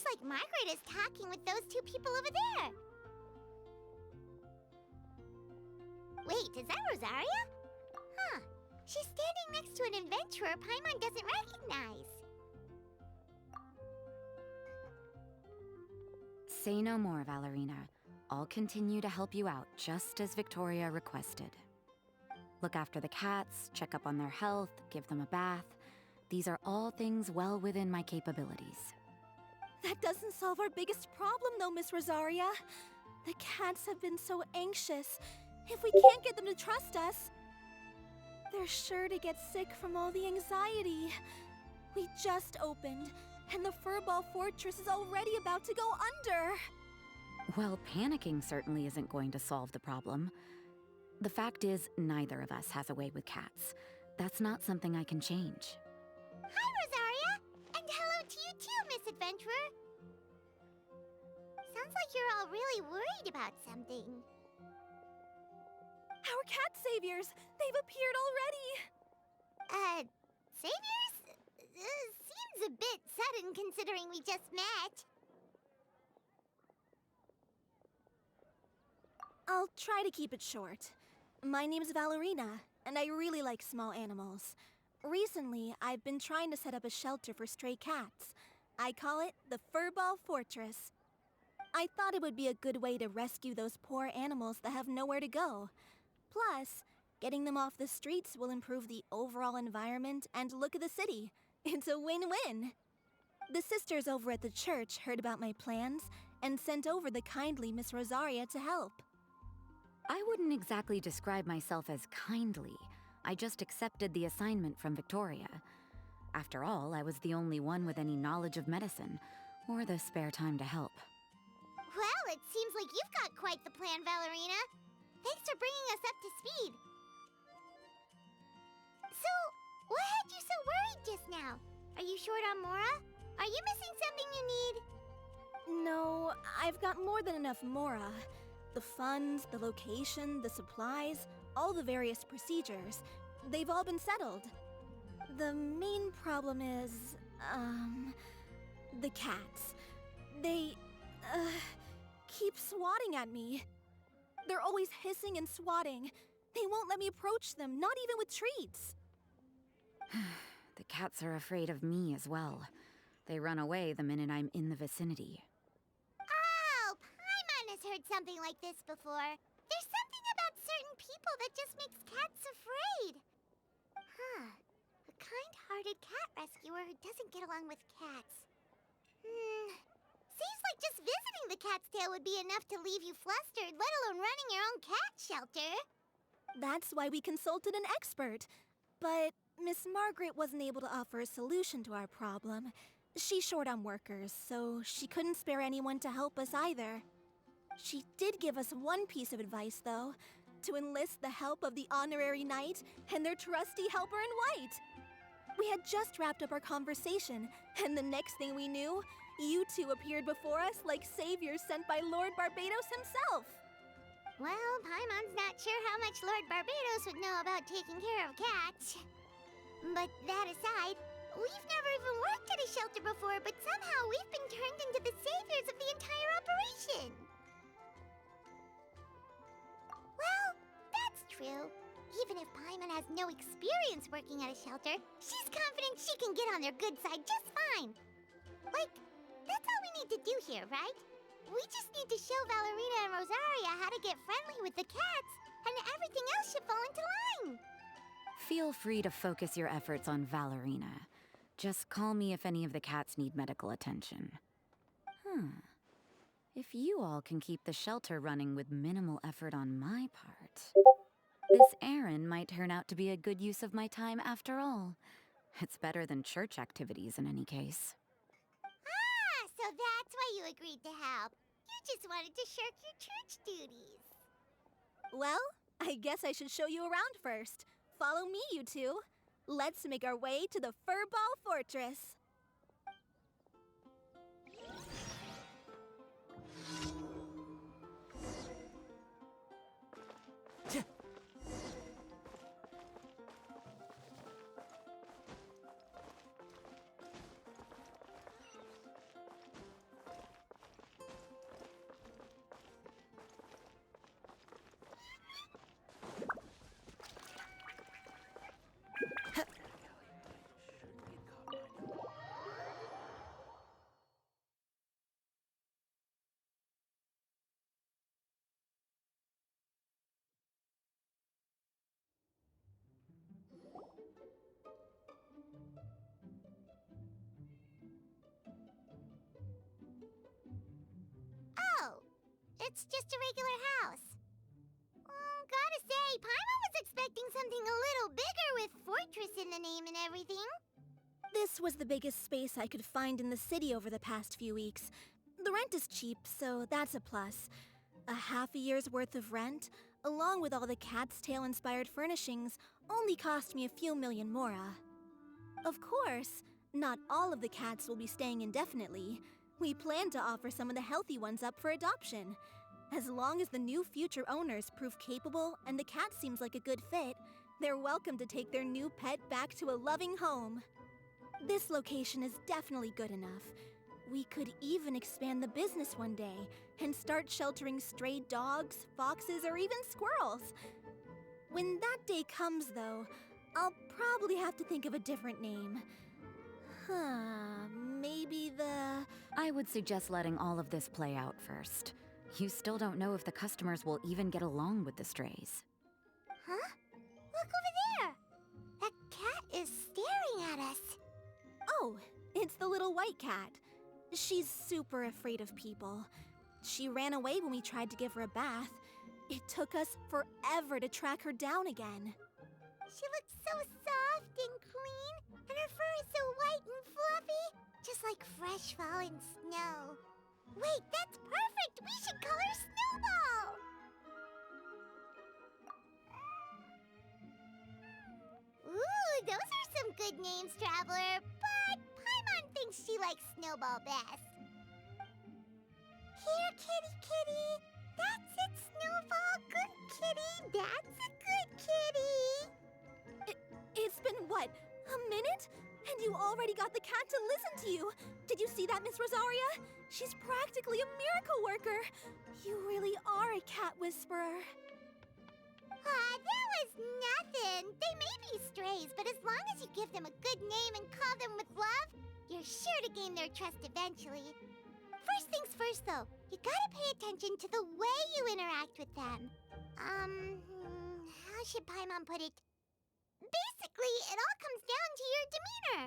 Looks like Margaret is talking with those two people over there. Wait, is that Rosaria? Huh. She's standing next to an adventurer Paimon doesn't recognize. Say no more, Valerina. I'll continue to help you out, just as Victoria requested. Look after the cats, check up on their health, give them a bath. These are all things well within my capabilities. That doesn't solve our biggest problem, though, Miss Rosaria. The cats have been so anxious. If we can't get them to trust us, they're sure to get sick from all the anxiety. We just opened, and the Furball Fortress is already about to go under. Well, panicking certainly isn't going to solve the problem. The fact is, neither of us has a way with cats. That's not something I can change. Hi, Rosaria! And hello to you too, Miss Adventurer! Sounds like you're all really worried about something. Our cat saviors! They've appeared already! Saviors? Seems a bit sudden considering we just met. I'll try to keep it short. My name's Valerina, and I really like small animals. Recently, I've been trying to set up a shelter for stray cats. I call it the Furball Fortress. I thought it would be a good way to rescue those poor animals that have nowhere to go. Plus, getting them off the streets will improve the overall environment and look of the city. It's a win-win. The sisters over at the church heard about my plans and sent over the kindly Miss Rosaria to help. I wouldn't exactly describe myself as kindly. I just accepted the assignment from Victoria. After all, I was the only one with any knowledge of medicine, or the spare time to help. Well, it seems like you've got quite the plan, Valerina. Thanks for bringing us up to speed. So, what had you so worried just now? Are you short on Mora? Are you missing something you need? No, I've got more than enough Mora. The funds, the location, the supplies, all the various procedures. They've all been settled. The main problem is, the cats. They, keep swatting at me. They're always hissing and swatting. They won't let me approach them, not even with treats. The cats are afraid of me as well. They run away the minute I'm in the vicinity. Oh, Paimon has heard something like this before. There's something about certain people that just makes cats afraid. Huh. A kind-hearted cat rescuer who doesn't get along with cats. Seems like just visiting the cat's tail would be enough to leave you flustered, let alone running your own cat shelter. That's why we consulted an expert. But Miss Margaret wasn't able to offer a solution to our problem. She's short on workers, so she couldn't spare anyone to help us either. She did give us one piece of advice, though, to enlist the help of the Honorary Knight and their trusty helper in white. We had just wrapped up our conversation, and the next thing we knew, you two appeared before us like saviors sent by Lord Barbados himself. Well, Paimon's not sure how much Lord Barbados would know about taking care of cats. But that aside, we've never even worked at a shelter before, but somehow we've been turned into the saviors of the entire operation. Well, that's true. Even if Paimon has no experience working at a shelter, she's confident she can get on their good side just fine. Like, that's all we need to do here, right? We just need to show Valerina and Rosaria how to get friendly with the cats, and everything else should fall into line. Feel free to focus your efforts on Valerina. Just call me if any of the cats need medical attention. If you all can keep the shelter running with minimal effort on my part, this errand might turn out to be a good use of my time after all. It's better than church activities in any case. Ah, so that's why you agreed to help. You just wanted to shirk your church duties. Well, I guess I should show you around first. Follow me, you two. Let's make our way to the Furball Fortress. it's just a regular house. Gotta say, Paimon was expecting something a little bigger with Fortress in the name and everything. This was the biggest space I could find in the city over the past few weeks. The rent is cheap, so that's a plus. A half a year's worth of rent, along with all the Cat's Tail-inspired furnishings, only cost me a few million mora. Of course, not all of the cats will be staying indefinitely. We plan to offer some of the healthy ones up for adoption. As long as the new future owners prove capable and the cat seems like a good fit, they're welcome to take their new pet back to a loving home. This location is definitely good enough. We could even expand the business one day and start sheltering stray dogs, foxes, or even squirrels. When that day comes, though, I'll probably have to think of a different name. Maybe the... I would suggest letting all of this play out first. You still don't know if the customers will even get along with the strays. Huh? Look over there! That cat is staring at us. Oh, it's the little white cat. She's super afraid of people. She ran away when we tried to give her a bath. It took us forever to track her down again. She looks so soft and clean, and her fur is so white and fluffy, just like fresh fallen snow. Wait, that's perfect! We should call her Snowball! Ooh, those are some good names, Traveler, but Paimon thinks she likes Snowball best. Here, kitty kitty! That's it, Snowball! Good kitty! That's a good kitty! It's been, what, a minute? And you already got the cat to listen to you! Did you see that, Miss Rosaria? She's practically a miracle worker! You really are a cat whisperer. That was nothing! They may be strays, but as long as you give them a good name and call them with love, you're sure to gain their trust eventually. First things first, though, you gotta pay attention to the way you interact with them. How should Paimon put it? Basically, it all comes down to your demeanor.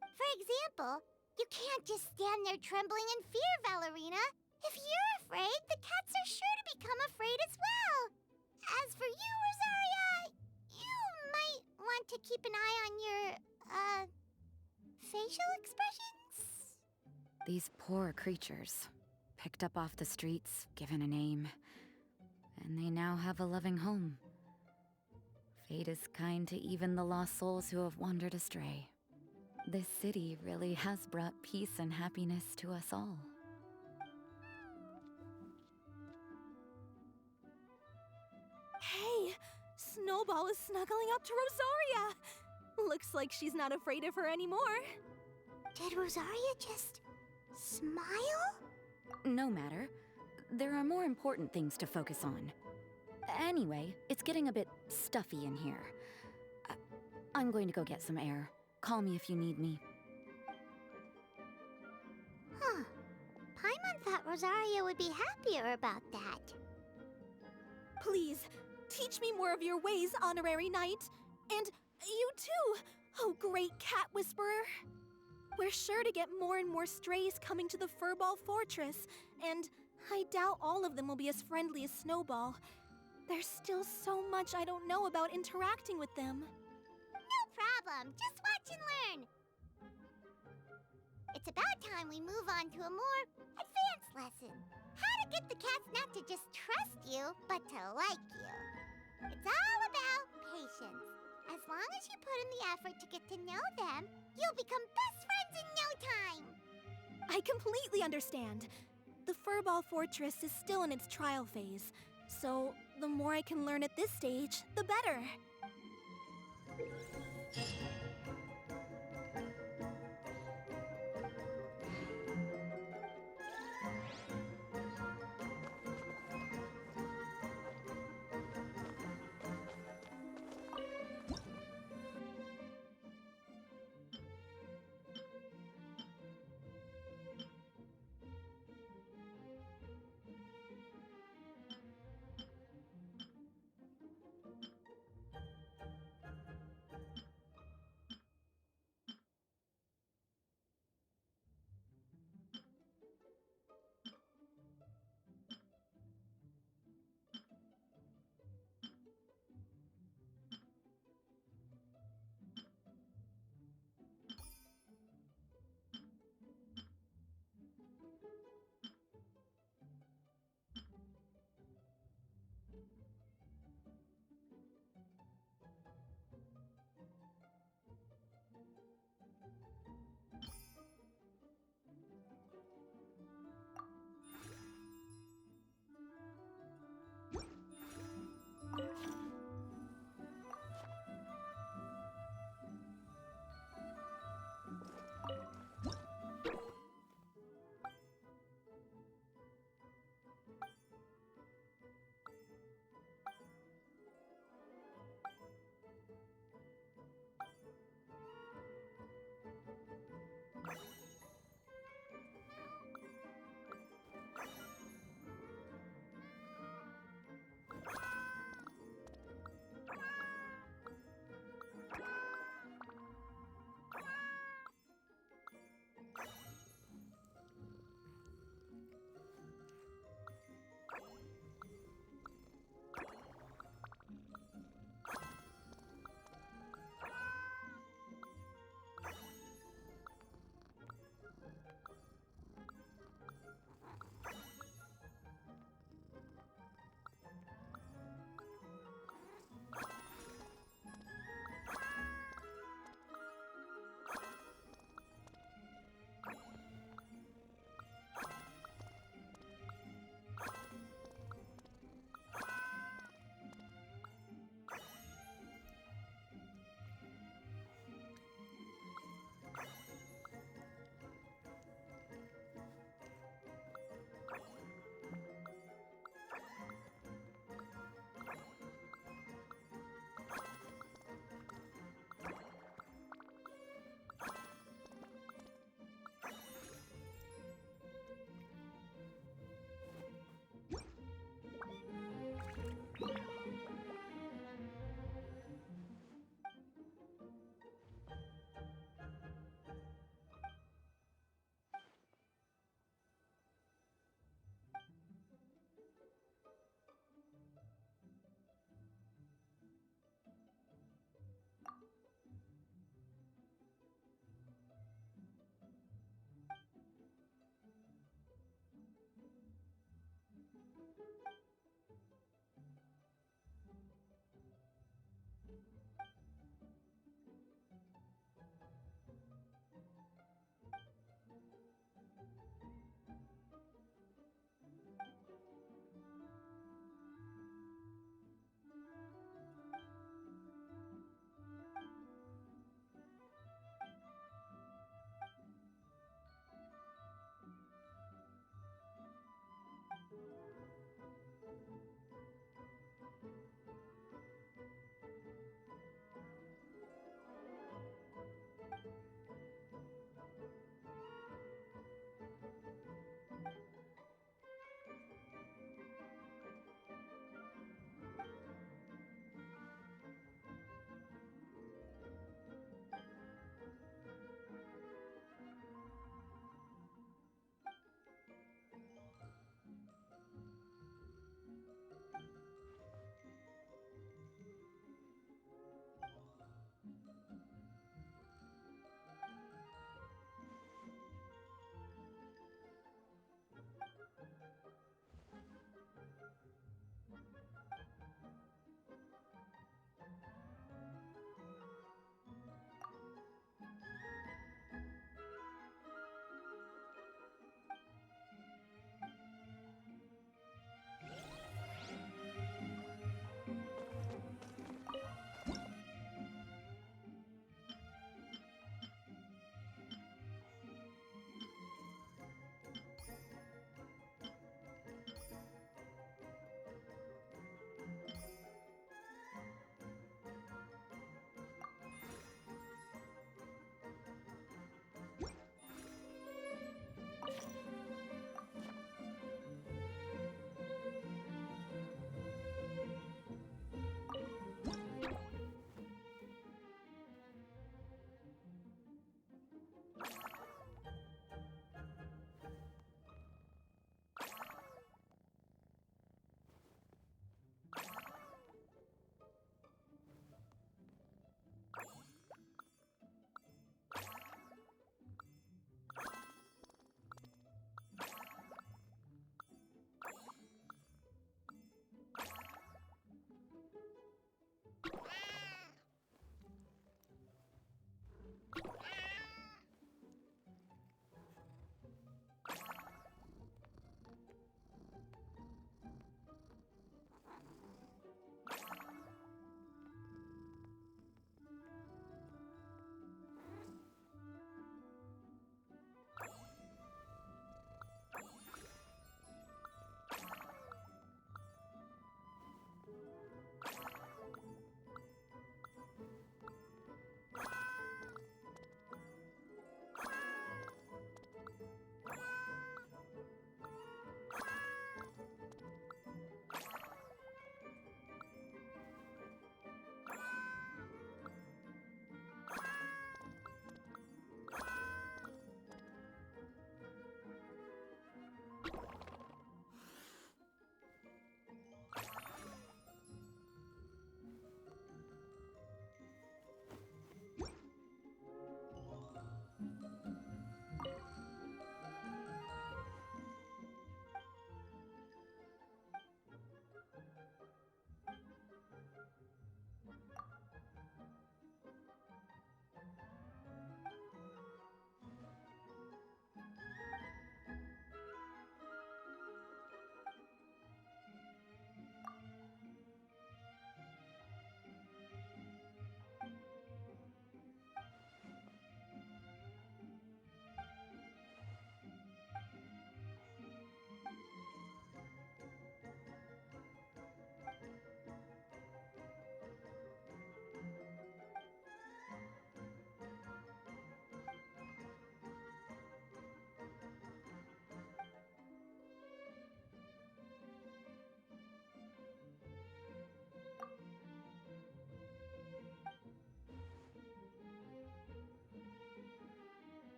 For example, you can't just stand there trembling in fear, Valerina. If you're afraid, the cats are sure to become afraid as well. As for you, Rosaria, you might want to keep an eye on your, facial expressions? These poor creatures, picked up off the streets, given a name, and they now have a loving home. Fate is kind to even the lost souls who have wandered astray. This city really has brought peace and happiness to us all. Hey, Snowball is snuggling up to Rosaria! Looks like she's not afraid of her anymore. Did Rosaria just smile? No matter. There are more important things to focus on. Anyway, it's getting a bit stuffy in here. I'm going to go get some air. Call me if you need me. Huh. Paimon thought Rosaria would be happier about that. Please, teach me more of your ways, Honorary Knight. And you too, oh great cat whisperer. We're sure to get more and more strays coming to the Furball Fortress, and I doubt all of them will be as friendly as Snowball. There's still so much I don't know about interacting with them. No problem. Just watch and learn. It's about time we move on to a more advanced lesson. How to get the cats not to just trust you, but to like you. It's all about patience. As long as you put in the effort to get to know them, you'll become best friends in no time. I completely understand. The Furball Fortress is still in its trial phase, so the more I can learn at this stage, the better.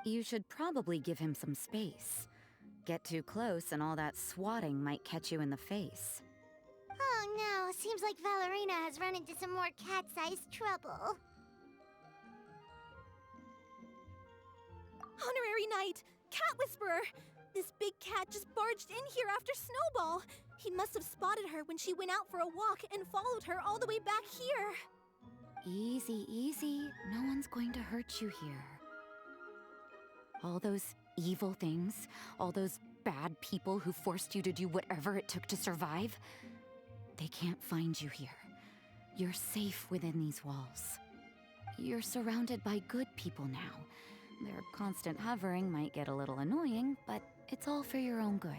You should probably give him some space. Get too close and all that swatting might catch you in the face. Oh no, seems like Valerina has run into some more cat-sized trouble. Honorary Knight! Cat Whisperer! This big cat just barged in here after Snowball. He must have spotted her when she went out for a walk and followed her all the way back here. Easy, easy. No one's going to hurt you here. All those evil things, all those bad people who forced you to do whatever it took to survive, they can't find you here. You're safe within these walls. You're surrounded by good people now. Their constant hovering might get a little annoying, but it's all for your own good.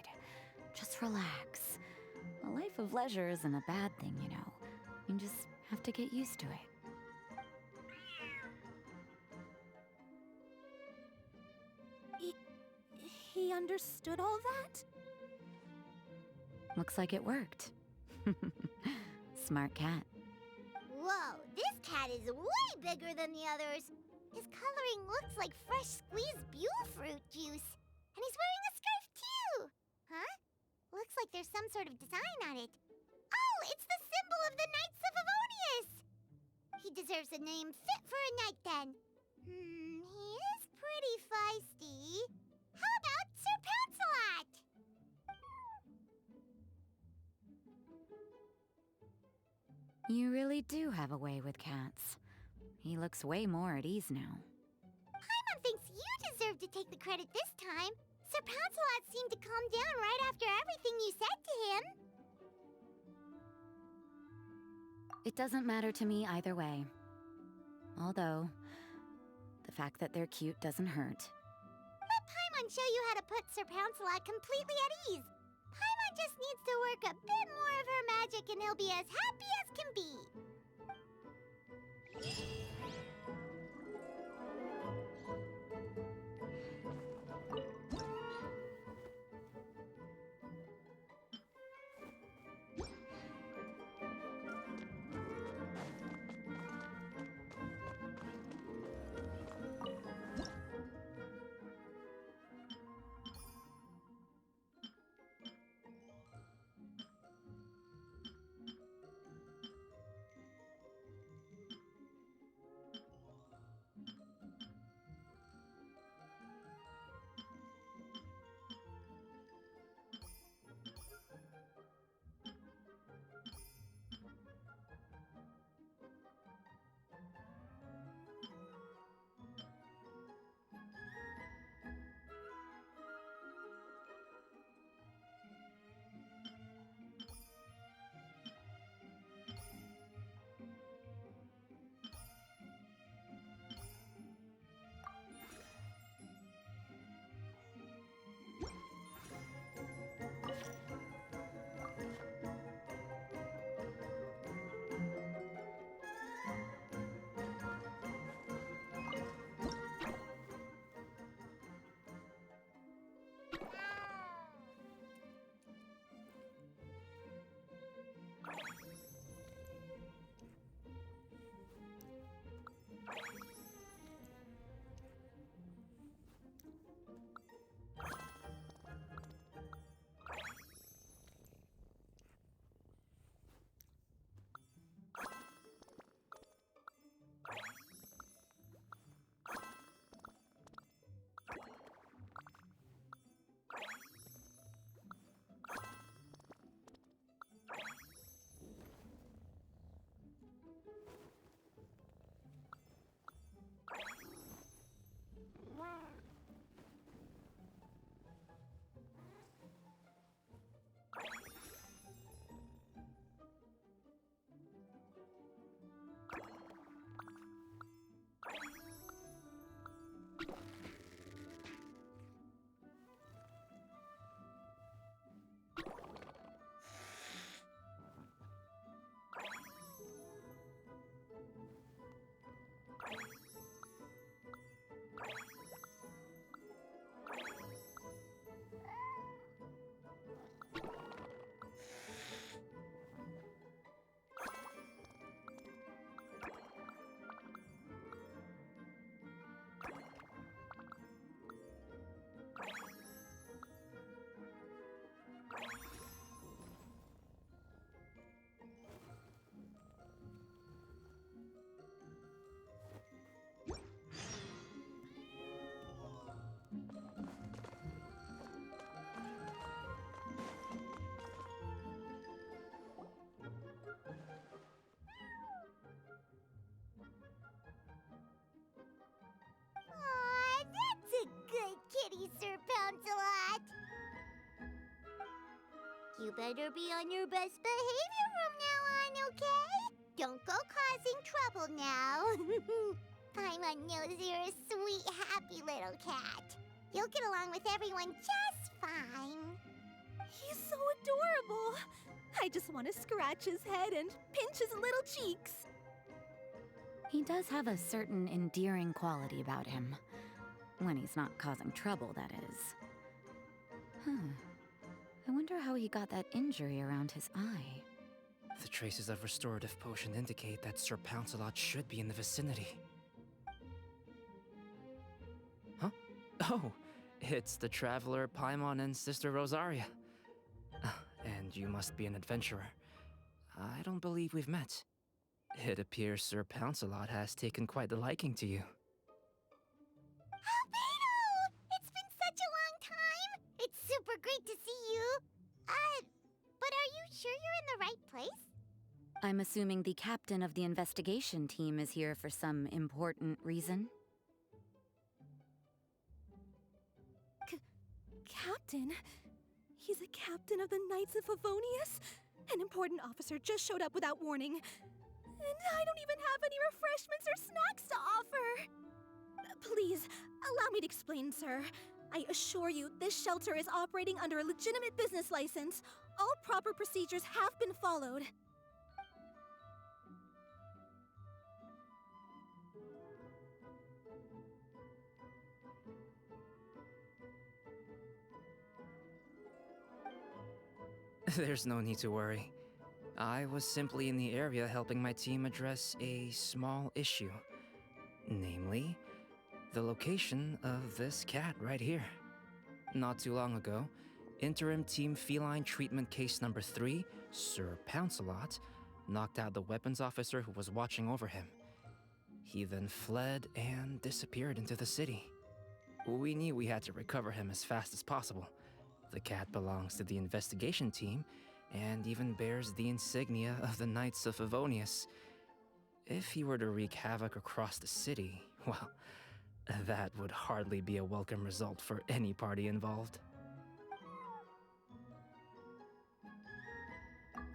Just relax. A life of leisure isn't a bad thing, you know. You just have to get used to it. He understood all that? Looks like it worked. Smart cat. Whoa, this cat is way bigger than the others. His coloring looks like fresh squeezed Buell fruit juice. And he's wearing a scarf too! Huh? Looks like there's some sort of design on it. Oh, it's the symbol of the Knights of Favonius! He deserves a name fit for a knight then. He is pretty feisty. How about Sir Pouncelot? You really do have a way with cats. He looks way more at ease now. Paimon thinks you deserve to take the credit this time. Sir Pouncelot seemed to calm down right after everything you said to him. It doesn't matter to me either way. Although, the fact that they're cute doesn't hurt. Let Paimon show you how to put Sir Pouncelot completely at ease. Paimon just needs to work a bit more of her magic and he'll be as happy as can be. You better be on your best behavior from now on, okay? Don't go causing trouble now. Paimon knows you're a sweet, happy little cat. You'll get along with everyone just fine. He's so adorable. I just want to scratch his head and pinch his little cheeks. He does have a certain endearing quality about him. When he's not causing trouble, that is. I wonder how he got that injury around his eye. The traces of restorative potion indicate that Sir Pouncelot should be in the vicinity. Huh? Oh, it's the traveler Paimon and Sister Rosaria. And you must be an adventurer. I don't believe we've met. It appears Sir Pouncelot has taken quite the liking to you. Albedo! It's been such a long time! It's super great to see you! But are you sure you're in the right place? I'm assuming the captain of the investigation team is here for some important reason? Captain? He's a captain of the Knights of Favonius? An important officer just showed up without warning. And I don't even have any refreshments or snacks to offer. Please, allow me to explain, sir. I assure you, this shelter is operating under a legitimate business license. All proper procedures have been followed. There's no need to worry. I was simply in the area helping my team address a small issue. Namely, the location of this cat right here. Not too long ago, Interim Team Feline Treatment Case Number 3, Sir Pouncelot, knocked out the weapons officer who was watching over him. He then fled and disappeared into the city. We knew we had to recover him as fast as possible. The cat belongs to the investigation team, and even bears the insignia of the Knights of Favonius. If he were to wreak havoc across the city, well, that would hardly be a welcome result for any party involved.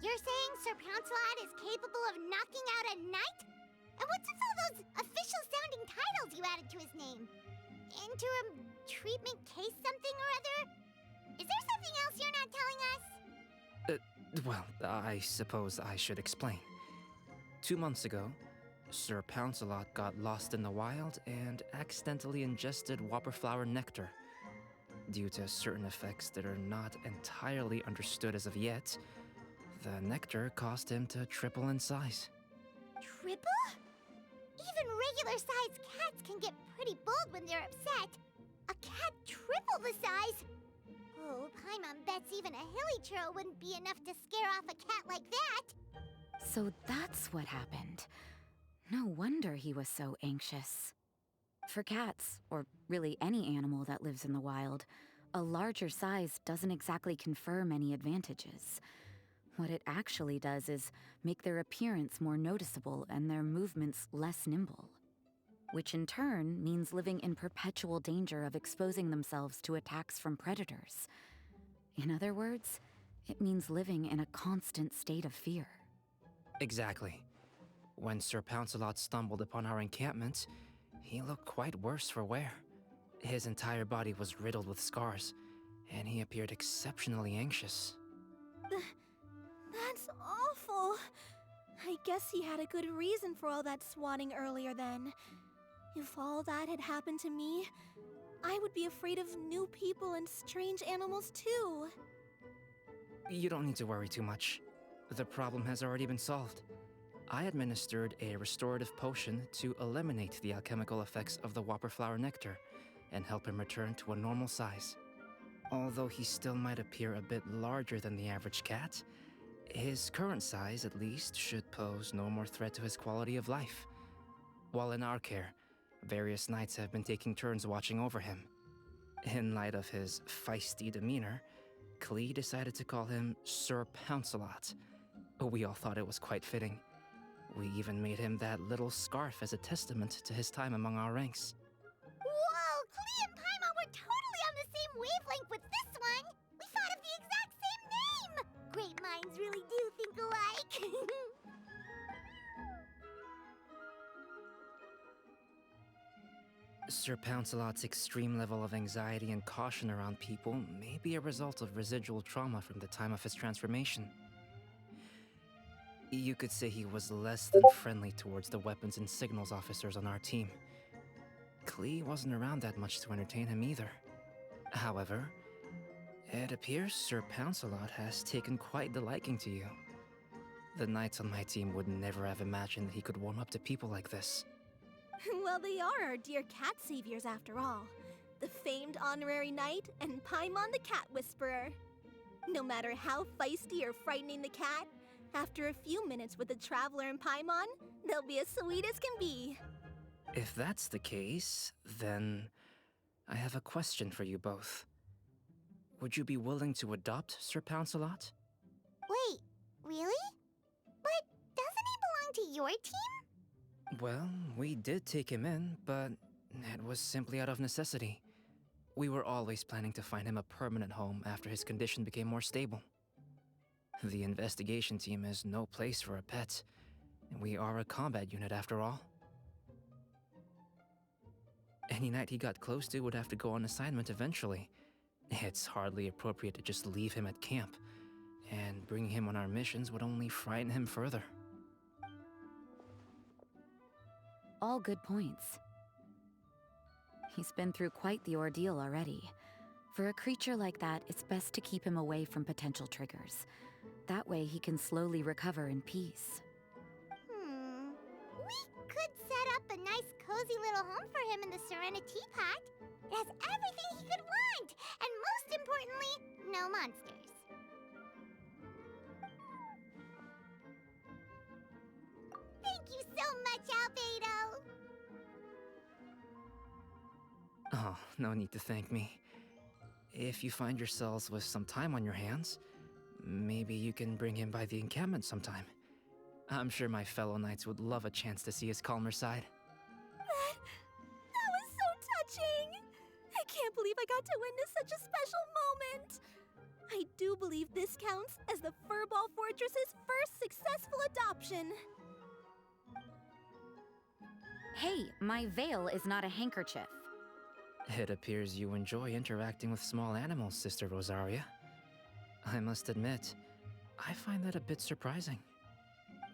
You're saying Sir Pouncelot is capable of knocking out a knight? And what's with all those official-sounding titles you added to his name? Interim treatment case something or other? Is there something else you're not telling us? Well, I suppose I should explain. 2 months ago, Sir Pouncelot got lost in the wild and accidentally ingested whopperflower nectar. Due to certain effects that are not entirely understood as of yet, the nectar caused him to triple in size. Triple? Even regular-sized cats can get pretty bold when they're upset. A cat triple the size? Oh, Paimon bets even a hilly churl wouldn't be enough to scare off a cat like that. So that's what happened. No wonder he was so anxious. For cats, or really any animal that lives in the wild, a larger size doesn't exactly confer many advantages. What it actually does is make their appearance more noticeable and their movements less nimble. Which in turn means living in perpetual danger of exposing themselves to attacks from predators. In other words, it means living in a constant state of fear. Exactly. When Sir Pouncelot stumbled upon our encampment, he looked quite worse for wear. His entire body was riddled with scars, and he appeared exceptionally anxious. That's awful. I guess he had a good reason for all that swatting earlier then. If all that had happened to me, I would be afraid of new people and strange animals too. You don't need to worry too much. The problem has already been solved. I administered a restorative potion to eliminate the alchemical effects of the whopperflower nectar and help him return to a normal size. Although he still might appear a bit larger than the average cat, his current size at least should pose no more threat to his quality of life. While in our care, various knights have been taking turns watching over him. In light of his feisty demeanor, Klee decided to call him Sir Pouncelot. We all thought it was quite fitting. We even made him that little scarf as a testament to his time among our ranks. Whoa, Klee and Paimon were totally on the same wavelength with this one! We thought of the exact same name! Sir Pouncelot's extreme level of anxiety and caution around people may be a result of residual trauma from the time of his transformation. You could say he was less than friendly towards the weapons and signals officers on our team. Klee wasn't around that much to entertain him either. However, it appears Sir Pouncelot has taken quite the liking to you. The knights on my team would never have imagined that he could warm up to people like this. Well, they are our dear cat saviors after all. The famed honorary knight and Paimon the cat whisperer. No matter how feisty or frightening the cat, after a few minutes with the traveler and Paimon, they'll be as sweet as can be. If that's the case, then I have a question for you both. Would you be willing to adopt Sir Pouncelot? Wait, really? But doesn't he belong to your team? Well, we did take him in, but it was simply out of necessity. We were always planning to find him a permanent home after his condition became more stable. The investigation team is no place for a pet, and we are a combat unit after all. Any knight he got close to would have to go on assignment eventually. It's hardly appropriate to just leave him at camp, and bringing him on our missions would only frighten him further. All good points. He's been through quite the ordeal already. For a creature like that, it's best to keep him away from potential triggers. That way he can slowly recover in peace. We could set up a nice cozy little home for him in the Serenity Pot. It has everything he could want, and most importantly, no monsters. Thank you so much, Albedo! Oh, no need to thank me. If you find yourselves with some time on your hands, maybe you can bring him by the encampment sometime. I'm sure my fellow knights would love a chance to see his calmer side. That was so touching! I can't believe I got to witness such a special moment! I do believe this counts as the Furball Fortress's first successful adoption. Hey, my veil is not a handkerchief. It appears you enjoy interacting with small animals, Sister Rosaria. I must admit, I find that a bit surprising.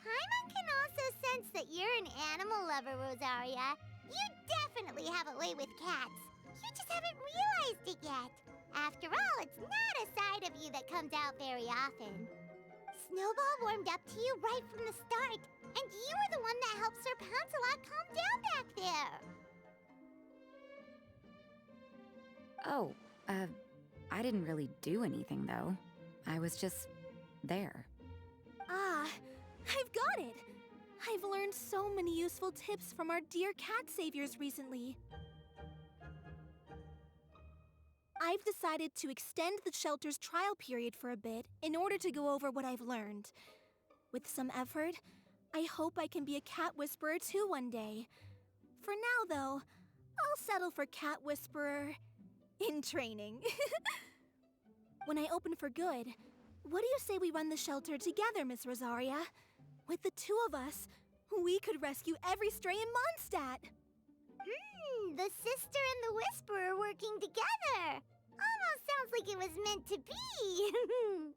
Paimon can also sense that you're an animal lover, Rosaria. You definitely have a way with cats. You just haven't realized it yet. After all, it's not a side of you that comes out very often. Snowball warmed up to you right from the start, and you were the one that helped Sir Pouncelot calm down back there. Oh, I didn't really do anything though. I was just there. Ah, I've got it! I've learned so many useful tips from our dear cat saviors recently. I've decided to extend the shelter's trial period for a bit in order to go over what I've learned. With some effort, I hope I can be a cat whisperer too one day. For now, though, I'll settle for cat whisperer in training. When I open for good, what do you say we run the shelter together, Miss Rosaria? With the two of us, we could rescue every stray in Mondstadt. The sister and the whisperer working together. Almost sounds like it was meant to be.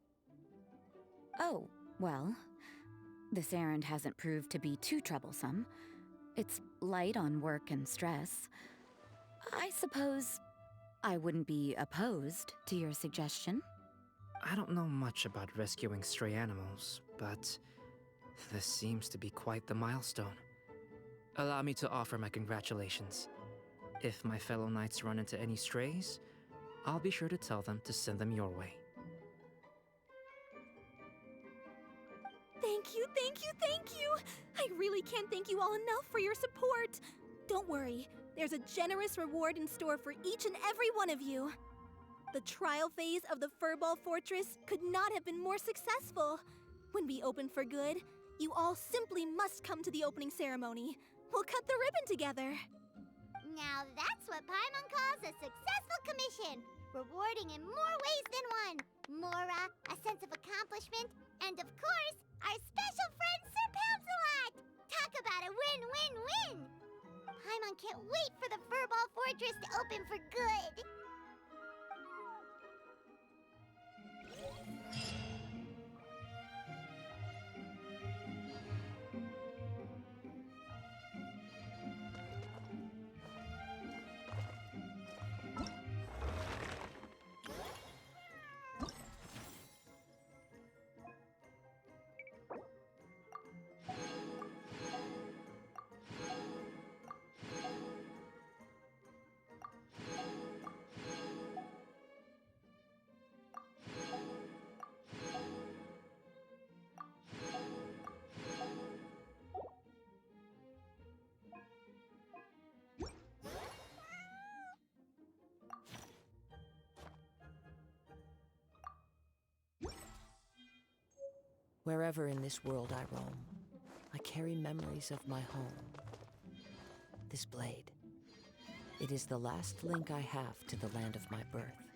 Oh, well, this errand hasn't proved to be too troublesome. It's light on work and stress. I suppose I wouldn't be opposed to your suggestion. I don't know much about rescuing stray animals, but this seems to be quite the milestone. Allow me to offer my congratulations. If my fellow knights run into any strays, I'll be sure to tell them to send them your way. Thank you, thank you, thank you! I really can't thank you all enough for your support. Don't worry, there's a generous reward in store for each and every one of you. The trial phase of the Furball Fortress could not have been more successful. When we open for good, you all simply must come to the opening ceremony. We'll cut the ribbon together. Now that's what Paimon calls a successful commission. Rewarding in more ways than one. Mora, a sense of accomplishment, and of course, our special friend Sir Pouncelot! Talk about a win-win-win! Paimon can't wait for the Furball Fortress to open for good. Wherever in this world I roam, I carry memories of my home. This blade, it is the last link I have to the land of my birth.